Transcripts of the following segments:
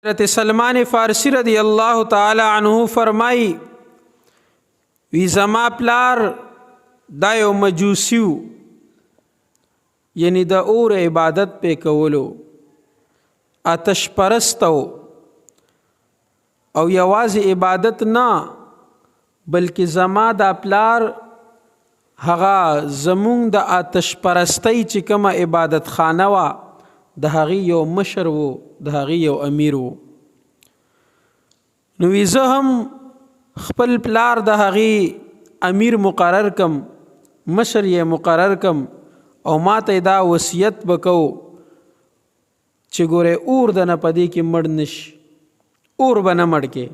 حضرت سلمان فارسی رضی اللہ تعالی عنہ فرمائی وی زما پلار دا یو مجوسیو یعنی د اور عبادت پہ کولو آتش پرستو او یواز عبادت نه بلکې زما دا پلار هغه زمونږ د آتش پرستی چې کومه عبادت خانه وه د هغې یو مشر و د هغې یو امیر و نو وی زه هم خپل پلار د هغې امیر مقرر کم مشر یې مقرر کم او ما ته دا وصیت بکو چې ګوره اور د نه په دې کې مړ نشي اور به نه مړ کې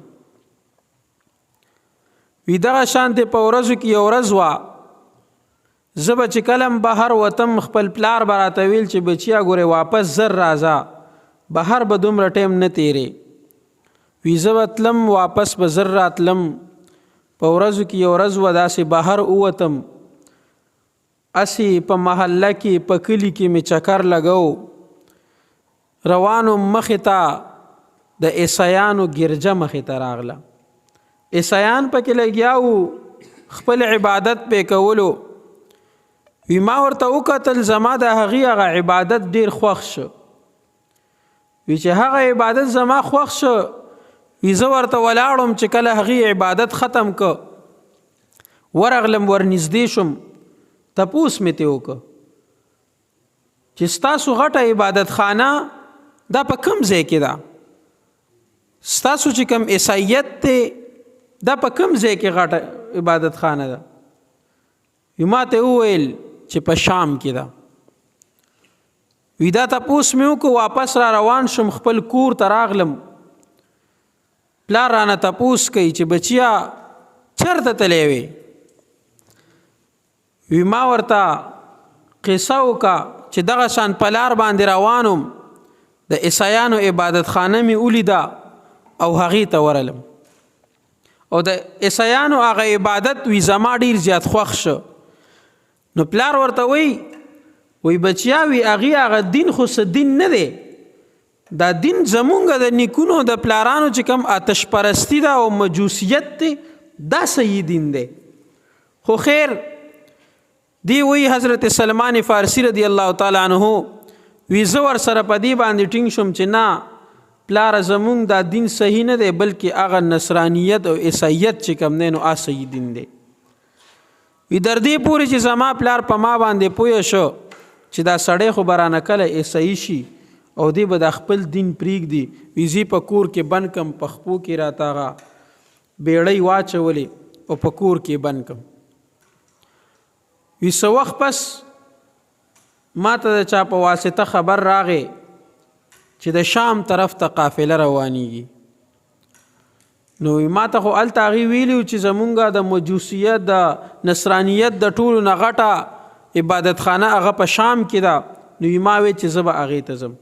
وی دغه شانتې په ورځو کې یو ورځ وه زه به چې کلم بهر وتم خپل پلار به راته ویل چې بچیا ګورې واپس زر راځه بهر به دومره ټیم نه تیرې وی زه به تلم واپس به زر راتلم په ورځو کې یو ورځ وه داسې بهر ووتم اسې په محله کې په کلي کې مې چکر لګو روانو مخې ته د عیسایانو ګرجه مخې ته راغله عیسایان پکې لګیا وو خپل عبادت پې کولو وی ما ورته وکتل زما د هغې هغه عبادت ډېر خوښ شو وی چې هغه عبادت زما خوښ شو وی زه ورته ولاړم چې کله هغې عبادت ختم که ورغلم ورنږدې شم تپوس مې ترې وکړه چې ستاسو غټه عبادت خانه دا په کوم ځای کې ده ستاسو چې کوم عیسایت دی دا په کوم ځای کې غټه عبادت خانه ده وی ما ته وویل چې په شام کې ده وی دا تپوس مې وکړو واپس را روان شم خپل کور ته راغلم پلار رانه تپوس کوي چې بچیا چېرته تللی وې وی ما ورته قصه وکړه چې دغه شان په لار باندې روانم د عیسایانو عبادت خانه مې ولیده او هغې ته ورغلم او د عیسایانو هغه عبادت وی زما ډېر زیات خوښ شو نو پلار ورته وی بچیا وی هغه دین خو څه دین نه دی دا دین زمونږ د نیکونو د پلارانو چې کوم آتش پرستی ده او مجوسیت دی دا صحیح دین دی خو خیر دی وی حضرت سلمان فارسی رضی الله تعالی عنہ وی زه ورسره په دې باندې ټینګ شوم چې نه پلار زمونږ دا دین صحیح نه دی بلکې هغه نصرانیت او عیسایت چې کوم دی نو صحیح دین دی وی در دې پورې چې زما پلار په ما باندې پوه شو چې دا سړی خو به رانه کله عیسایي شي او دی به د خپل دین پرېږدي وی زه په کور کې بند کم په خپو کې راته هغه بیړۍ واچولې او په کور کې بند کم وی څه وخت پس ما ته د چا په واسطه خبر راغی چې د شام طرف ته قافله روانیږي نو ما ته خو هلته هغې ویلي چې زمونږ د مجوسیت د نصرانیت د ټولو نه غټه عبادت خانه هغه په شام کې ده نو ما وی چې زه به هغې ته ځم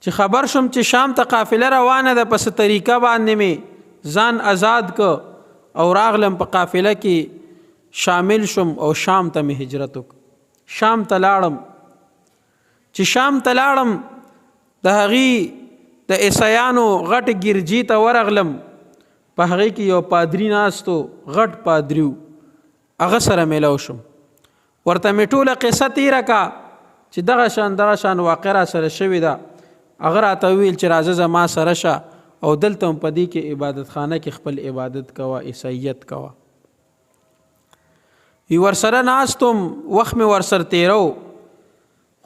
چې خبر شم چې شام ته قافله روانه ده په څه طریقه باندې مې ځان آزاد که او راغلم په قافله کې شامل شم او شام ته مې هجرت وکړ شام ته لاړم چې شام ته لاړم د هغې د عیسایانو غټ ګرجي ته ورغلم په هغې کې یو پادري ناستو غټ پادري و هغه سره میلاو شم ورته مې ټوله قصه تیره کا چې دغه شان واقع را سره شوې ده هغه راته وویل چې راځه زما سره شه او دلته هم په دې کې عبادت خانه کې خپل عبادت کوه عیسایت کوه وی ورسره ناستم وخت مې ورسره تیرو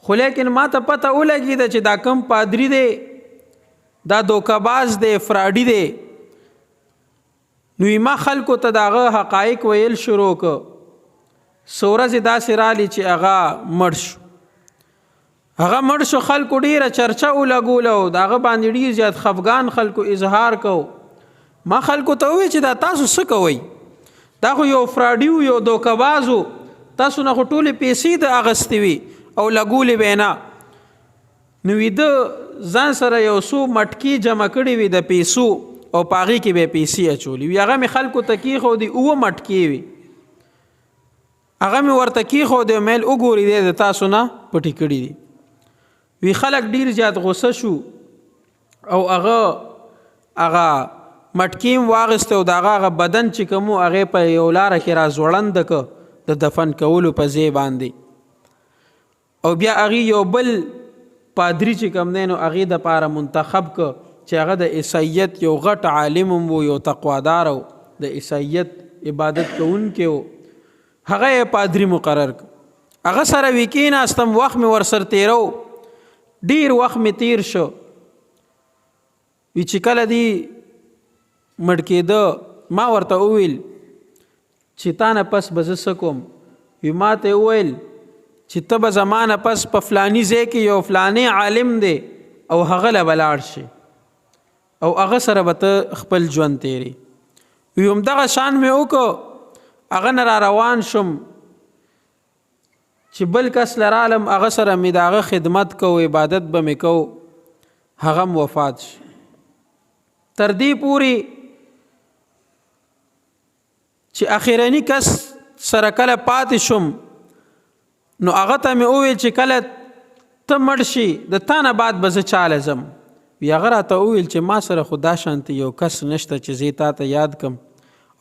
خو لیکن ما ته پته ولګېده چې دا کم پادري دی دا دوکه‌باز دی فراډي دی نو ما خلکو ته د هغه حقایق ویل شروع که څه ورځې داسې رالی چې هغه مړ شو خلکو ډېره چرچه ولګوله او د هغه باندې ډېر زیات خفګان خلکو اظهار کو ما خلکو ته وویل چې دا تاسو څه کوئ دا خو یو فراډي و یو دوکه‌باز و تاسو نه خو ټولې پیسې د اخیستې وي او لګولې به نه نو وی د ځان سره یو څو مټکي جمع کړي وي د پیسو او په هغې کې به یې پیسې اچولي وي هغه مې خلکو ته کېښودې 7 مټکي وي هغه مې ورته کېښودې میل وګوري دی د تاسو نه پټې کړي دي وی خلک ډیر زیات غوسه شو او هغه مټکیم واغسته او د هغه بدن چې کوم هغه په یو لاره کې را زوړند ک د دفن کولو په ځای باندې او بیا هغه یو بل پادری چې کوم دی نو هغه د پاره منتخب ک چې هغه د عیسایت یو غټ عالم وو یو تقوادار او د عیسایت عبادت کوونکی وو هغه پادری مقرر ک هغه سره وکیناستم وخت می ورسر تیرو ډیر وخت می تیر شو وی چې کله دی مړ کېده ما ورته وویل چې تا نه پس به زه څه کوم وی ما ته وویل چې ته به زما نه پس په فلاني ځای کې یو فلانی عالم دی او هغه له به لاړ شي او هغه سره به ته خپل ژوند تیری وی همدغه شان مې وکړو هغه نه را روان شم چې بل کس لرالم هغه سره مې د هغه خدمت کو عبادت به مې کو هغه وفات شي تر دې پورې چې اخیرنی کس سره کله پاتې شم نو هغه ته مې وویل چې کله ته مړ شي د تا نه بعد به زه چاله ځم وی هغه راته وویل چې ما سره خو دا شانتې یو کس نشته چې زه تا ته یاد کم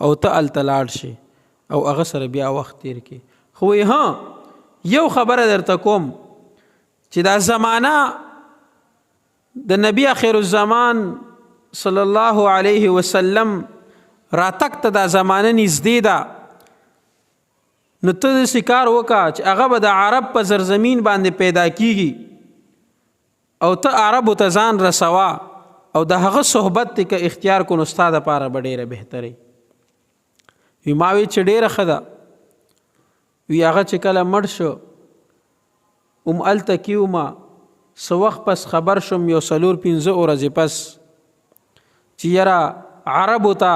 او ته هلته لاړ شي او هغه سره بیا وخت تیر کړي خو ها یو خبره درته کوم چې دا زمانہ د نبی آخر الزمان صلی الله علیه وسلم راتک ته دا زمانه نږدې ده نو ته داسې کار وکړه چې هغه به د عرب په زرزمین باندې پیدا کیږي او ته عربو ته ځان رسوا او د هغه صحبت ته که اختیار کو نو ستا دپاره به ډېره بهتري وي ما وی چې ډېره ښه ده وی هغه چې کله مړ شو هلته کې ومه څه وخت پس خبر شم یو 4-5 ورځې پس چې یاره عربو ته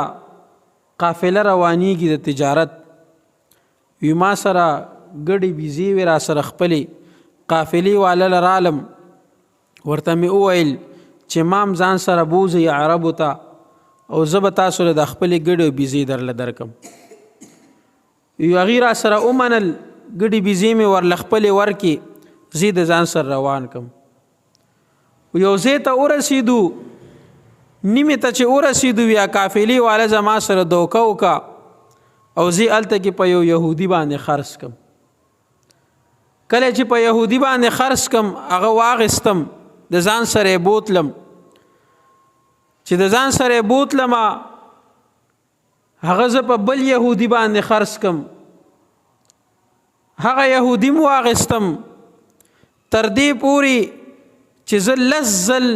قافله روانیږي د تجارت وی ما سره ګډې بیزې وې را سره خپلې قافلې والا لرالم ورته مې وویل چې مام ځان سره بوځئ عربو ته او زه به تاسو له د خپلې ګډې بیزې درله درکم وی هغې را سره ومنل ګډې بیزې مې ورله خپلې ورکې زه د ځان سره روان کم یو ځای ته ورسېدو نیمې ته چې ورسېدو بیا قافلې والا زما سره دوکه وکړه او زه هلته کې په یو یهودي باندې خرڅ کم کله چې په یهودي باندې خرڅ کم هغه واغستم د ځان سره بوتلم چې د ځان سره بوتلم هغه زه په بل یهودي باندې خرڅ کم هغه یهودي مو واغستم تر دې پورې چې زه 10 ځل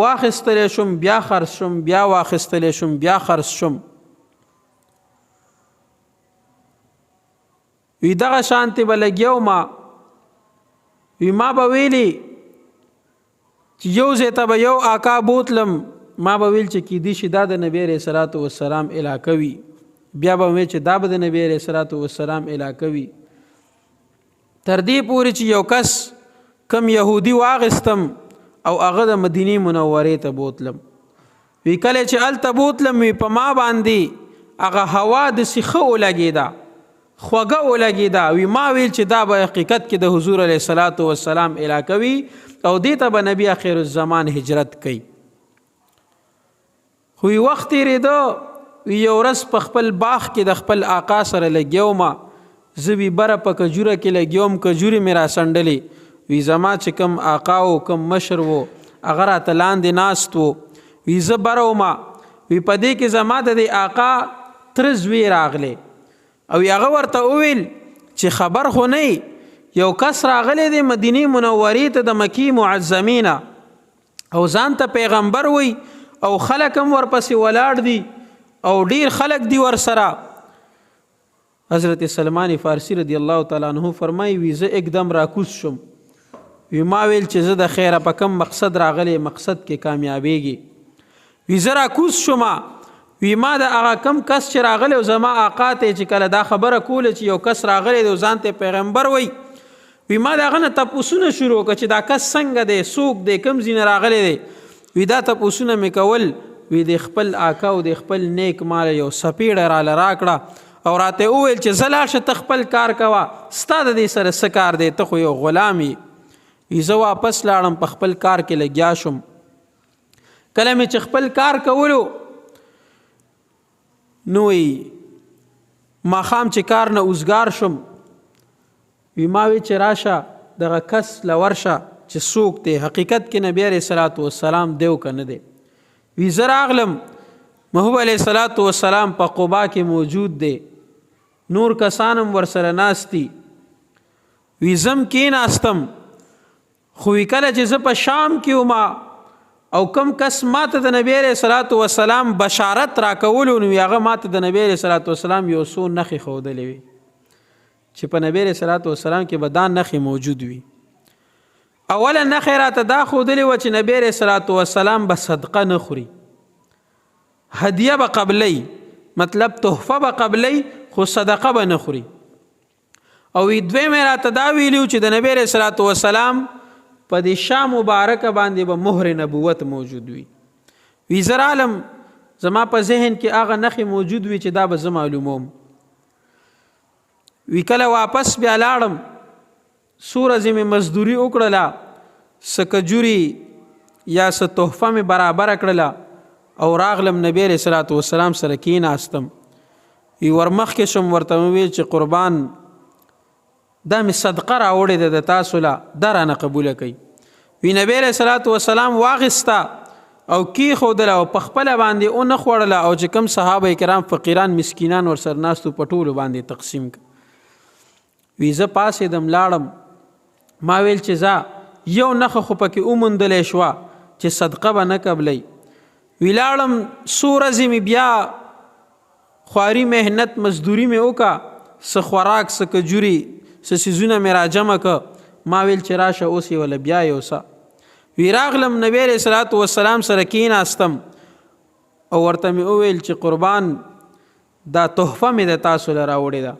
واخیستلی شم بیا خرڅ شم بیا واخیستلی شم بیا خرڅ شم وی دغه شانتې به لګیا وم وی ما به ویلي چې یو ځای ته به یو آقا بوتلم ما به ویل چې کیدی شي دا د نبی علیه صلات وسلام علاقه وي بیا به ویل چې دا به د نبی علیه صلات وسلام علاقه وي تر دې پورې چې یو کس کم یهودي واغستم او هغه د مدینې منورې ته بوتلم وی کله چې هلته بوتلم وی په ما باندې هغه هوا داسې ښه ولګېده خوږه ولګېده وی ما ویل چې دا به حقیقت کې د حضور علیه صلات وسلام علاقه وي او دې ته به نبی آخر الزمان هجرت کوي خو وخت تېرېده یو ورځ په خپل باغ کې د خپل آقا سره لګیا وم زه وی بره په کجوره کې لګیا وم کجورې مې را سنډلې وی زما چې کم آقا و کم مشر و هغه راته لاندې ناست و وی زه بره ومه وی په دې کې زما د دې آقا تره زوی راغلی او هغه ورته وویل چې خبر خو نه یو کس راغلی دی مدینې منورې ته د مکې معظمینه او ځان ته پیغمبر وی او خلک هم ورپسې ولاړ دي او ډیر خلک دي ورسره حضرت سلمان فارسی رضی الله تعالی عنہ فرمایي وی زه एकदम راکوز شم وی ما ویل چې زه د خیره په کم مقصد راغلی مقصد کې کامیابیږي وی زه راکوز شم وی ما د هغه کم کس چې راغلی او زما آقا ته چې کله دا خبره کوله چې یو کس راغلی دی ځان ته پیغمبر وی وی ما د هغه نه تپوسونه شروع کړه چې دا کس څنګه دی څوک دی کوم ځای راغلی دی وی دا تپوسونه مې کول وی د خپل آقا او د خپل نیک مال یو سپیړه راله راکړه او راته وویل چې زه لاړ شه ته خپل کار کوه ستا د دې سره څه کار دی ته خو یو غلام یې زه واپس لاړم په خپل کار کې لګیا شم کله مې چې خپل کار کولو نو ماښام چې کار نه اوزګار شم وی ما وی چې راشه دغه کس لورشه چې څوک دی حقیقت کې نبی علیه الصلاۃ والسلام دیو که نه دی وی زه راغلم محبوب علیه الصلاۃ والسلام په قبا کې موجود دی نور کسانم ورسره ناستی وی زم کېناستم خو وی کله چې زه په شام کې وم او کم کس ماته د نبی علیه الصلاۃ والسلام بشارت راکولو نو هغه ماته د نبی علیه الصلاۃ والسلام یو څو نښې ښودلې وي چې په نبی علیه الصلاۃ والسلام کې به دا نښې موجود وي اوله نښې راته دا ښودلې وه چې نبی علیه الصلاۃ والسلام به صدقه نه خوري هدیه به قبلی مطلب تحفه به قبلی خو صدقه به نه خوري او دویمې راته دا ویلي چې د نبی علیه الصلاۃ والسلام په دې شام مبارکه باندې به مهر نبوت موجود وي وی زه رالم زما په ذهن کې هغه نښې موجود وي چې دا به زه معلوموم وی کله واپس بیا لاړم څو ورځې مې مزدوري وکړله څه کجوري یا څه تحفه مې برابره کړله او راغلم نبی علیه الصلاۃ والسلام سره کېناستم وی ورمخکې شم ورته مې ویل چې قربان دا مې صدقه راوړې ده د تاسو له دا رانه قبوله کوي وی نبی علیه الصلاۃ والسلام واغسته او کېښودله او په خپله باندې ونه خوړله او چې کوم صحابه کرام فقیران مسکینان ورسره ناستو په ټولو باندې تقسیم کړه وی زه پاسېدم لاړم ما ویل چې ځه یو نښه خو پکې وموندلی شوه چې صدقه به نه قبلی وی لاړم څو ورځې مې بیا خواري محنت مزدوري مې وکړه څه خوراک څه کجوري څه څیزونه مې راجمع که ما ویل چې راشه اوس یې وله بیا یوسه وی راغلم نبی علیه الصلاۃ والسلام سره کېناستم او ورته مې وویل چې قربان دا تحفه مې د تاسو له راوړې ده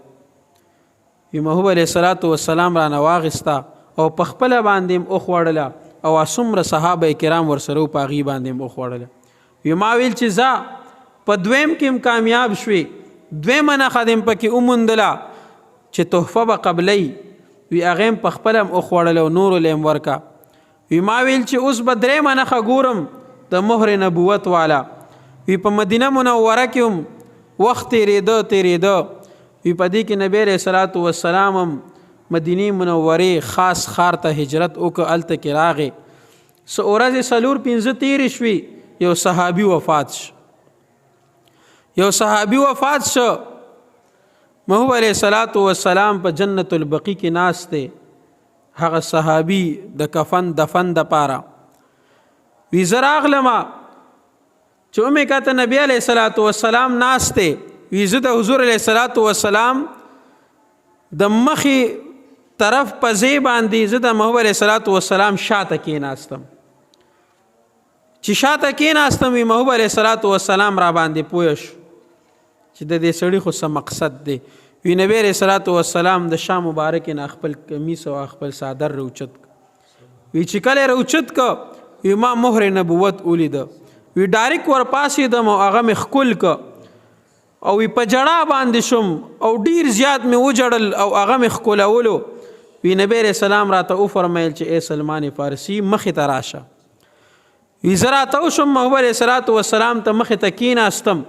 وی محبوب علیه الصلاۃ والسلام رانه واغسته او په خپله باندې م وخوړله او څومره صحابه کرام ورسره په هغې باندې م وخوړله وی ما ویل چې ځه په دویم کې م کامیاب شوې دویمه نښه دې م پکې وموندله چې تحفه به قبلی وی هغې م په خپله م وخوړله او نورو له م ورکه وی ما ویل چې اوس به درېیمه نښه ګورم د مهر نبوت والا وی په مدینه منوره کې هم وخت تېرېده وی په دې کې نبی علیه الصلاۃ والسلام هم مدینې منورې خاص ښار ته هجرت وکړه هلته کې راغې څه ورځې څلور پنځه تېرې شوې یو صحابي وفات شو محبوب علیه الصلاۃ والسلام په جنت البقیع کې ناست دی هغه صحابي د کفن دفن دپاره وی زه راغلمه چې ومې کته نبی علیه الصلاۃ والسلام ناست دی وی زه د حضور علیه الصلاۃ والسلام د مخې طرف په ځای باندې زه د محبوب علیه الصلاۃ والسلام شاته کېناستم چې شاته کېناستم وی محبوب علیه الصلاۃ والسلام را باندې پوه شو چې د دې سړي خو څه مقصد دی وی نبی علیه الصلاۃ والسلام د شام مبارک نه خپل کمیس او خپل صادر روچت وی چې کله روچت که وی ما مهر نبوت ولیده وی ډایرک ورپاسېدم او هغه مې ښکل که او وی په جړا باندې شم او ډیر زیات مې وجړل او هغه مې ښکلولو وی نبی علیه السلام راته وفرمیل چې ای سلمان فارسي مخې ته راشه وی زه راته وشم محبوب علیه الصلاۃ والسلام ته مخې ته کېناستم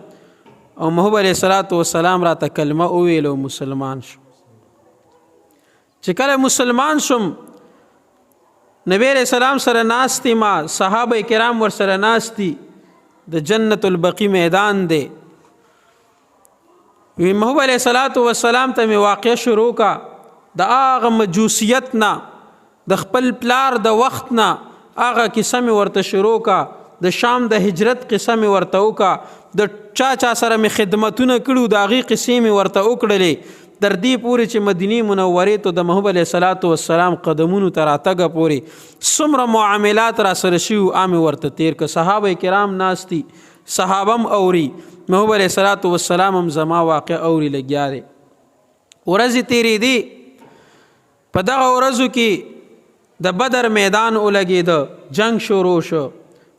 او محبوب علیه الصلاۃ والسلام راته کلمه وویل او مسلمان شو چې کله مسلمان شم نبی علیه السلام سره ناستی ما صحابه کرام ورسره ناستی د جنت البقیع میدان دی وی محبوب علیه الصلاۃ والسلام ته مې واقع شروع کا د هغه مجوسیت نه د خپل پلار د وخت نه هغه کیسه مې ورته شروع کا د شام د هجرت قصه مې ورته وکړه د چا سره مې خدمتونه کړو د هغې قصې مې ورته وکړلې در دې پورې چې مدینې منورې ته د محبوب علیه الصلاۃ والسلام قدمونو ته راتګه پورې څومره معاملات را سره شوي هغه مې ورته تیر که صحابه کرام ناستی صحابه هم اوري محبوب علیه الصلاۃ والسلام هم زما واقع اوري لګیا دی ورځې تېرېدې په دغه ورځو کې د بدر میدان ولګېده جنگ شروع شو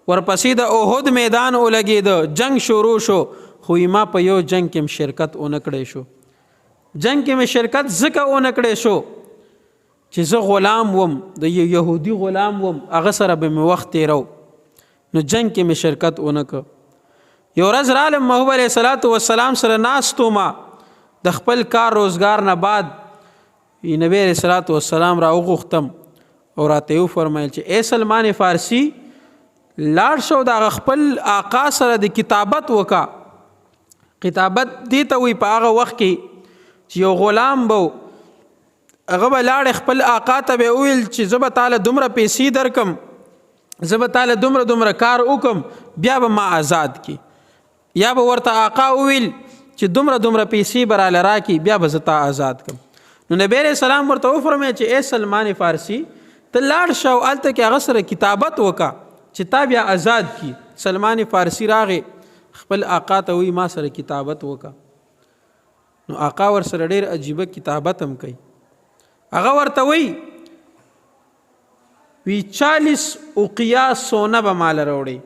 ورپسې د احد میدان ولګېده جنگ شروع شو خو ما په یو جنگ کې شرکت ونه کړی شو جنگ کې مې شرکت ځکه ونه کړی شو چې زه غلام وم د یهودي غلام وم هغه سره به مې وخت تېرو نو جنگ کې مې شرکت ونکړ. یو ورځ رالم محبوب علیه الصلاۃ والسلام سره ناستو ما د خپل کار روزګار نه بعد نبی علیه الصلاۃ والسلام را وغوښتم او راته یې وفرمیل چې ای سلمان فارسي لاړ شو د خپل آقا سره د کتابت وکا. کتابت دې ته وایي په هغه وخت کې چې یو غلام به هغه به لاړ خپل آقا ته به ویل چې زه به تعالی دومره پیسې درکم، زه به تعالی دومره کار وکم، بیا به ما آزاد کی. یا به ورته آقا ویل چې دومره پیسې به راله راکړي، بیا به زه تا آزاد کم. نو نبی علیہ السلام ورته وفرمیل چې ای سلمان فارسي ته لاړ شه او هلته کې هغه سره کتابت وکړه چې تا بیا آزاد کی. سلمان فارسي راغی خپل آقا ته وی ما سره کتابت وکړه. نو آقا ور سره ډېر عجیبه کتابت هم کوي. هغه ورته وی 40 اوقیا سونه به مال راوړي.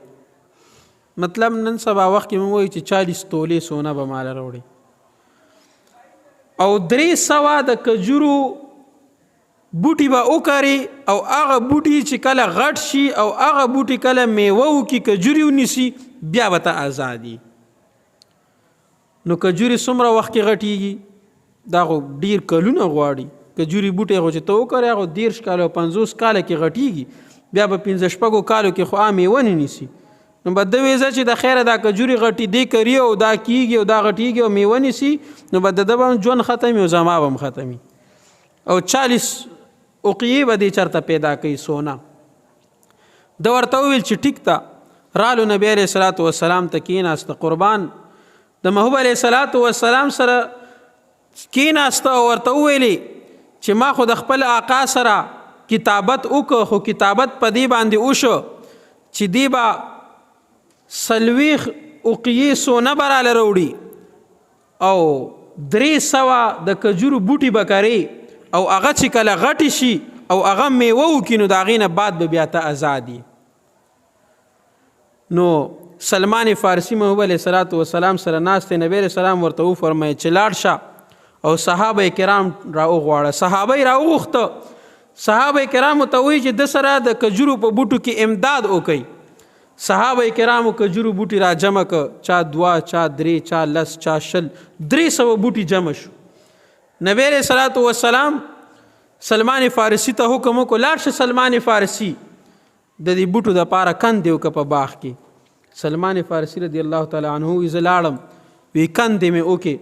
مطلب نن سبا وخت کې موږ وایو چې 40 تولې سونه به مال راوړي او 300 د کجورو بوټي به وکري او هغه بوټي چې کله غټ شي او هغه بوټي کله میوه وکړي کجوري ونیسي بیا به ته ازادي. نو کجوري څومره وخت کې غټیږي؟ دا خو ډیر کلونه غواړي. کجوري بوټي خو چې ته وکرې هغه 30 کال او 50 کال کې غټیږي، بیا به 15 کالو کې خو میوه نه نیسي. نو به د ویزه چې د خیره دا کجوري غټي دی کوي او دا کیږي او دا غټیږي او میوه نیسي، نو به د به ژوند ختمي او زما به هم ختمي. او 40 اوقیې به دې چرته پیدا کوي سونا. د ورته وویل چې ټیک ته رالو نبی علیہ الصلوۃ والسلام ته کېناسته. قربان د محبوب علیہ الصلوۃ والسلام سره کېناسته او ورته وویلې چې ما خو د خپل آقا سره کتابت وکړ، خو کتابت په دې باندې وشو چې دی به 40 اوقیې سونه به راله راوړي او 300 د کجورو بوټي به کري او هغه چې کله غټي شي او هغه میوه وکړي نو د هغې نه بعد به بیا ته ازادي. نو سلمان فارسي محبوب علیه الصلاۃ والسلام سره ناست نبی علیہ السلام ورته وفرمایي چې لاړ شه او صحابه کرام راوغواړه. صحابه یې راوغوښته. صحابه کرامو ته وایي چې د سره د کجورو په بوټو کې امداد وکړي. صحابه کرامو کجورو بوټي را جمع کړه، چا 2 چا 3 چا 10 چا 300 بوټي جمع شو. نبی علیہ الصلوۃ والسلام سلمان فارسی ته حکم وکړ لاړ شه سلمان فارسی د دې بوټو د پاره کندې وکړه په باغ کې. سلمان فارسی رضی الله تعالی عنه وی زه لاړم وی کندې مې وکړې.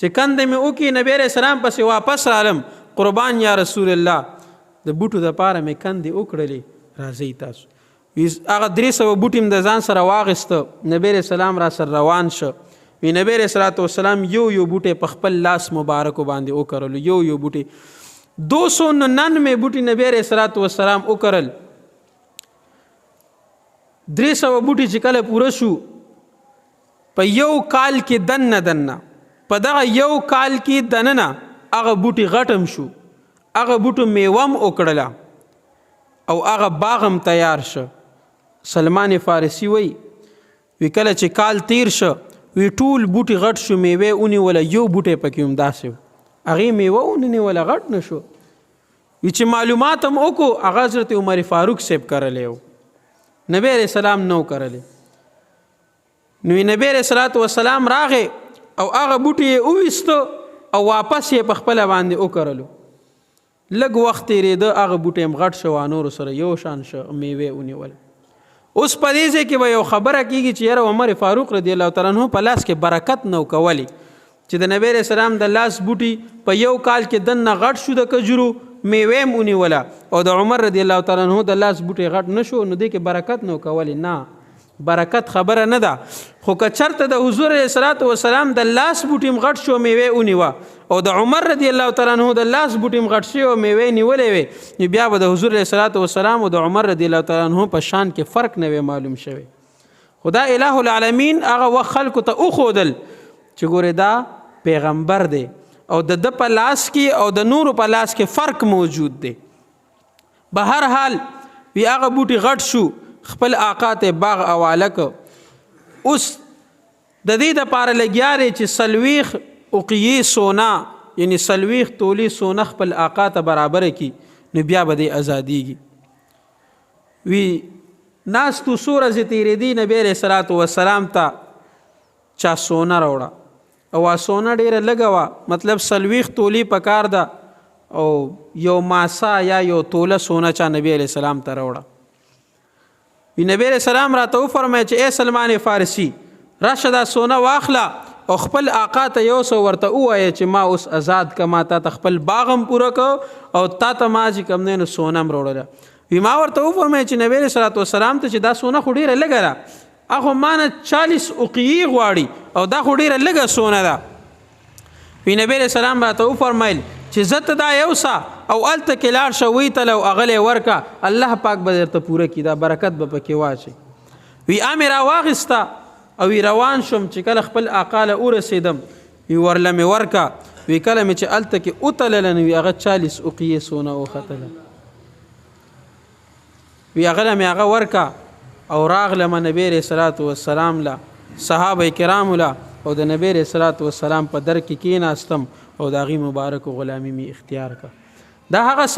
چې کندې مې وکړې نبی علیہ السلام پسې واپس رالم. قربان یا رسول الله د بوټو د پاره مې کندې وکړلې، راځئ تاسو. هغه 300 بوټي م د ځان سره واغېسته. نبی علیہ السلام را سره روان شه. وی نبی علیہ الصلوۃ والسلام یو بوټي په خپل لاس مبارک باندې وکړلو. یو بوټي 299 بوټي نبی علیہ الصلوۃ والسلام وکړل. 300 بوټي چې کله پوره شو په یو کال کې دنه په دغه یو کال کې دننه هغه بوټي غټم شو، هغه بوټو میوم وکړله او هغه باغم تیار شه. سلمان فارسی وی کله چې کال تیر شه وی ټول بوټي غټ شو، میوه ونیوله، یو بوټی پکې هم داسې و هغې میوه ونیوله غټ نه شو. وی چې معلومات هم وکړو هغه حضرت عمر فاروق صاحب کرلی و، نبی علیہ السلام نو کرلی. نو نبی علیہ الصلوۃ والسلام راغې او هغه بوټي یې وویسته او واپس یې په خپله باندې وکرلو. لږ وخت تېرېده هغه بوټی هم غټ شو، نورو سره یو شان شو، میوې ونیوله. اوس په دې ځای کې به یو خبره کېږي چې یاره عمر فاروق رضی الله تعالی عنه په لاس کې برکت نه کولی چې د نبی علیہ السلام د لاس بوټي په یو کال کې دنه غټ شو، د کجورو میوې هم ونیوله، او د عمر رضی الله تعالی عنه د لاس بوټي غټ نه شو، نو دې کې برکت نه کولی. نه، برکت خبره نه ده. خو که چرته د حضور علیه الصلوۃ والسلام د لاس بوټي هم غټ شو، میوې ونیوه، او د عمر رضی الله تعالی عنه د لاس بوټي هم غټ شوی او میوې نیولې وې، نو بیا به د حضور علیه الصلوۃ والسلام او د عمر رضی الله تعالی عنه په شان کې فرق نه وي معلوم شوی. خدا الہ العالمین هغه وخت خلکو ته وښودل چې ګورې دا پیغمبر دی او د په لاس کې او د نورو په لاس کې فرق موجود دی. به هر حال وی هغه بوټي غټ شو، خپل آقا ته باغ حواله کړ. اوس د دې دپاره لګیا دی چې 40 اوقیې سونا یعنی 40 تولې سونا خپل آقا ته برابره کړي، نو بیا به دې ازادیږي. وی ناس تو سوره ز تیرې دی نبی علیہ الصلوۃ والسلام ته چا سونا راوړه او سونا ډیره لګوا مطلب سلويخ تولی پکار ده او یو ماسا یا یو توله سونا چا نبی علیہ السلام ته راوړه نبی علیہ السلام راته فرمایي چې اے سلمان فارسی راشه دا سونا واخلا او خپل آقا ته یو سو ورته وایي چې ما اوس آزاد کما ته خپل باغم پوره کو او تا ته ما چې کم نه سونم وروړه وی ما ورته فرمایي چې نبی رسول الله والسلام ته چې دا سونه خو ډیره لګره اخو مان 40 اوقیه غواړي او دا خو ډیره لګه سونه ده وی نبی رسول الله راته فرمایل چې زت دا یوسا او الته کلار شوي ته لو اغله ورکا الله پاک به درته پوره کی دا برکت به پکې واچي وی امر واغستا او روان شم چې کله خپل اقاله ورسیدم وی ورلمه ورکا وی کله مې چې الته کې اوتللن وی هغه 40 اوقیه سونه او ختله وی هغه مې هغه ورکا او راغله نبی رسول الله والسلام لا صحابه کرام لا او د نبی رسول الله والسلام په در کې کېناستم او داغي مبارک غلامی می اختیار کا دا هغه